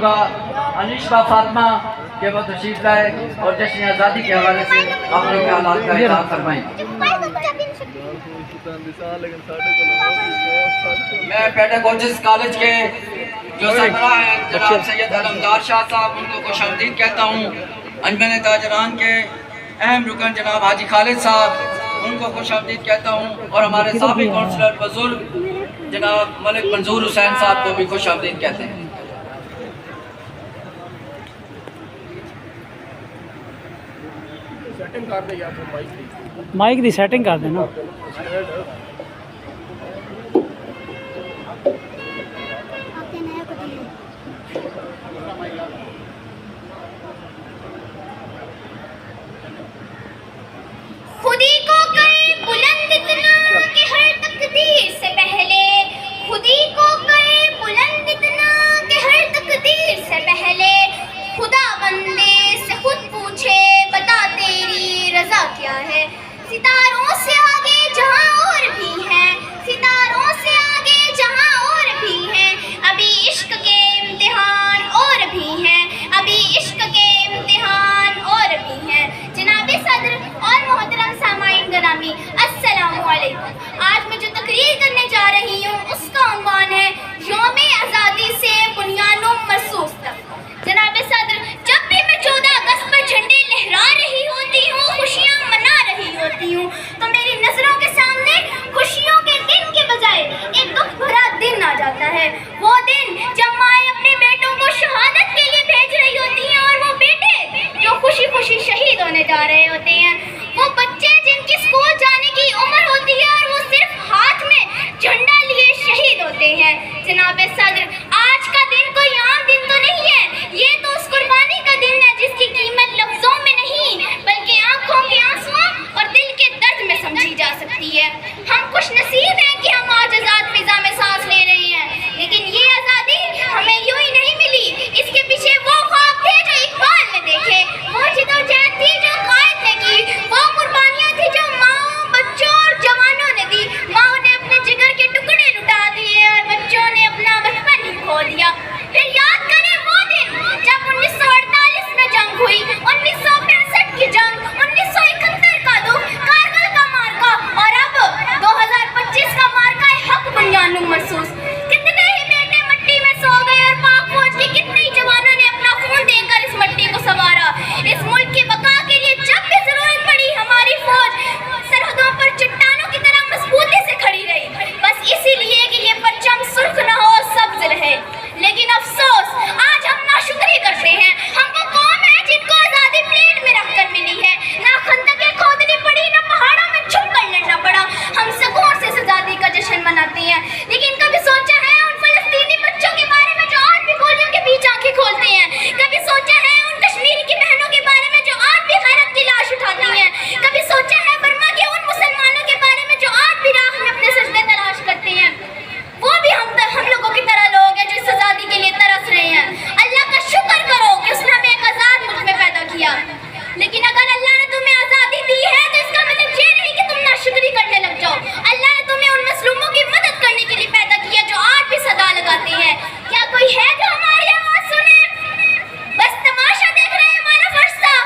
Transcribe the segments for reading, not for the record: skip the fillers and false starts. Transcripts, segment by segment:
گا انشبا فاطمہ کہ وہ تشریف لائے اور جشن آزادی کے حوالے سے اپنے خیالات کا اظہار فرمائیں۔ میں پیڈاگوجسٹ کالج کے جو سربراہ ہیں جناب سید علمدار شاہ صاحب، ان کو خوش آمدید کہتا ہوں۔ انجمن تاجران کے اہم رکن جناب حاجی خالد صاحب، ان کو خوش آمدید کہتا ہوں، اور ہمارے سابق کونسلر بزرگ جناب ملک منظور حسین صاحب کو بھی خوش آمدید کہتے ہیں۔ مائک دی سیٹنگ کر دینا۔ خودی کو کرے بلند اتنا کہ ہر تقدیر سے پہلے، خودی کو کرے بلند اتنا کہ ہر تقدیر سے پہلے، خدا بندے سے خود پوچھے بتا تیری رضا کیا ہے۔ ستاروں سے آگے جہاں اور بھی ہیں، ستاروں سے آگے جہاں اور بھی ہیں، ابھی عشق کے امتحان اور بھی ہیں، ابھی عشق کے امتحان اور بھی ہیں۔ جناب صدر اور محترم سامعین گرامی، السلام علیکم۔ آج میں جو تقریر کرنے جا رہی ہوں اس کا عنوان ہے یوم آزادی سے بنیانوں مرصوص تک۔ جناب صدر، جب بھی میں 14 اگست پر جھنڈے لہرا رہی ہوتی ہوں، خوشیاں منا رہی ہوتی ہوں، تو میری نظروں کے سامنے خوشیوں کے دن کے بجائے ایک دکھ بھرا دن آ جاتا ہے۔ وہ دن جب مائیں اپنے بیٹوں کو شہادت کے لیے بھیج رہی ہوتی ہیں، اور وہ بیٹے جو خوشی خوشی شہید ہونے جا رہے ہوتے ہیں، وہ بچے جن کی اسکول جانے کی عمر ہوتی ہے اور وہ صرف ہاتھ میں جھنڈا لیے شہید ہوتے ہیں۔ جناب صدر، آج کا دن کوئی عام دن تو نہیں ہے، یہ تو اس قربانی کا دن ہے جس کی قیمت لفظوں میں نہیں بلکہ آنکھوں کے آنسوؤں اور دل کے درد میں سمجھی جا سکتی ہے۔ ہم خوش نصیب ہیں کہ ہم آج آزاد فضا میں سانس لے رہے ہیں، لیکن یہ آزادی ہمیں یوں ہی نہیں ملی، اس کے پیچھے وہ خواب تھے جو اقبال نے دیکھے، وہ جدوجہد تھی جو قائد نے کی، وہ قربانیاں تھی جو ماؤں، بچوں اور جوانوں نے دی۔ ماؤں نے اپنے جگر کے ٹکڑے لٹا دیے اور بچوں نے اپنا بچپن ہی کھو دیا۔ پھر یاد کریں وہ دن جب 1948 میں جنگ ہوئی، 1965 کی جنگ، 1971 کا دکھ، کارگل کا مارکا، اور اب 2025 کا مارکا حق بنیانوں مرصوص۔ کتنے ہی بیٹے مٹی میں سو گئے اور پاک فوج کے کتنے ہی جوانوں نے اپنا خون دے کر اس مٹی کو سنوارا۔ اس ملک کی بقا کے لیے جب بھی ضرورت پڑی، ہماری فوج سرحدوں پر چٹانوں کی طرح مضبوطی سے کھڑی رہی، بس اسی لیے کہ یہ پرچم سرخ نہ ہو، سبز رہے۔ لیکن افسوس، آج ہم ناشکری کرتے ہیں۔ ہم وہ قوم ہے جن کو آزادی پلیٹ میں رکھ کر ملی ہے، نہ خندقیں کھودنی پڑی، نہ پہاڑوں میں چھپ کر لڑنا پڑا۔ ہم سکون سے اس آزادی کا جشن مناتے ہیں، لیکن کبھی سوچا ہے ان فلسطینی بچوں کے بارے میں جو آج بھی گولیوں کے بیچ آنکھیں کھولتے ہیں؟ کبھی سوچا ہے ان کشمیری کی بہنوں کے بارے میں جو آج بھی غیرت کی لاش اٹھاتی ہیں؟ کبھی سوچا ہے برما کے ان مسلمانوں کے بارے میں جو آج بھی راہ میں اپنے سجدے تلاش کرتے ہیں؟ وہ بھی ہم لوگوں کی طرح لوگ ہیں جو اس آزادی کے لیے ترس رہے ہیں۔ اللہ کا شکر کرو کہ اس نے ہمیں ایک آزاد ملک میں پیدا کیا، لیکن اگر اللہ نے تمہیں آزادی دی ہے تو اس کا مطلب یہ نہیں کہ تم ناشکری کرنے لگ جاؤ۔ اللہ نے تمہیں ان مظلوموں کی مدد کرنے کے لیے پیدا کیا جو آج بھی صدا لگاتے ہیں۔ کیا کوئی ہے جو ہماری آواز سنے؟ بس تماشا دیکھ رہے ہیں ہمارا فرض تھا؟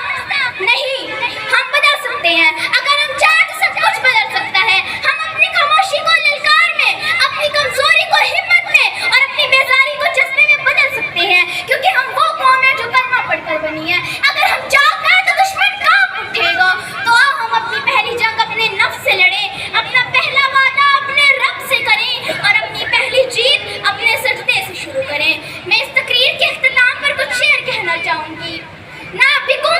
نہیں، ہم بدل سکتے ہیں۔ اگر ہم چاہیں تو سب کچھ بدل سکتا ہے۔ ہم اپنی خاموشی کو للکار میں، اپنی کمزوری کو ہمت میں، اور اپنی بیزاری کو جذبے میں بدل سکتے ہیں، کیونکہ ہم وہ قوم ہیں جو کلمہ پڑھ کر بنی ہے۔ اگر ہم جاگ گئے تو دشمن کانپ اٹھے گا۔ تو آؤ ہم اپنی پہلی جنگ اپنے نفس سے لڑیں، اپنا پہلا وعدہ اپنے رب سے کریں، اور اپنی پہلی جیت اپنے سجدے سے شروع کریں۔ میں اس تقریر کے اختتام پر کچھ شعر کہنا چاہوں گی۔ نہ بکوں